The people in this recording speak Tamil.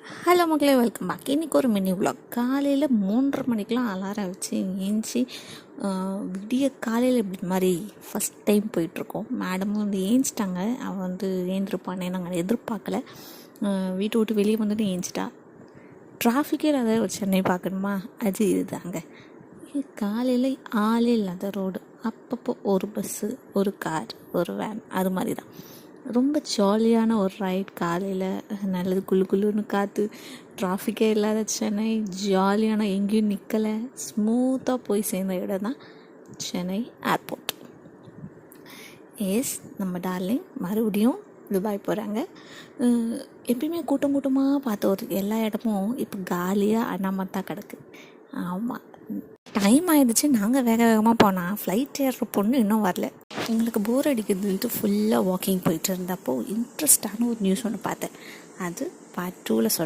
ஹலோ மக்களே, வெல்கம் பேக். இன்றைக்கி ஒரு மினி விலாக். காலையில் 3:30 மணிக்கெலாம் அலாரம் வச்சு ஏஞ்சி விடிய காலையில் இப்படி மாதிரி ஃபஸ்ட் டைம் போயிட்டுருக்கோம். மேடமும் வந்து ஏஞ்சிட்டாங்க. அவள் வந்து ஏந்திருப்பானே நாங்கள் எதிர்பார்க்கல. வீட்டை விட்டு வெளியே வந்துட்டு ஏஞ்சிட்டா. டிராஃபிக்கே இல்லாத ஒரு சென்னை பார்க்கணுமா, அது இதுதாங்க. காலையில் ஆளே இல்லாத ரோடு, அப்பப்போ ஒரு பஸ்ஸு, ஒரு கார், ஒரு வேன், அது மாதிரி தான். ரொம்ப ஜாலியான ஒரு ரைட். காலையில் நல்லது, குளு குளுன்னு காற்று, டிராஃபிக்கே இல்லாத சென்னை, ஜாலியான, எங்கேயும் நிற்கலை, ஸ்மூத்தாக போய் சேர்ந்த இடம் தான் சென்னை ஏர்போர்ட். நம்ம டார்லிங் மறுபடியும் துபாய் போகிறாங்க. எப்பயுமே கூட்டமாக பார்த்த ஒரு எல்லா இடமும் இப்போ காலியாக அண்ணாமத்தான் கிடக்கு. ஆமாம், டைம் ஆகிடுச்சு. நாங்கள் வேகமாக போனால் ஃப்ளைட் ஏறுற பொண்ணு இன்னும் வரல. எங்களுக்கு போர் அடிக்கிறதுன்ட்டு ஃபுல்லாக வாக்கிங் போயிட்டு இருந்தப்போ இன்ட்ரெஸ்டான ஒரு நியூஸ் ஒன்று பார்த்தேன். அது பார்ட் 2ல்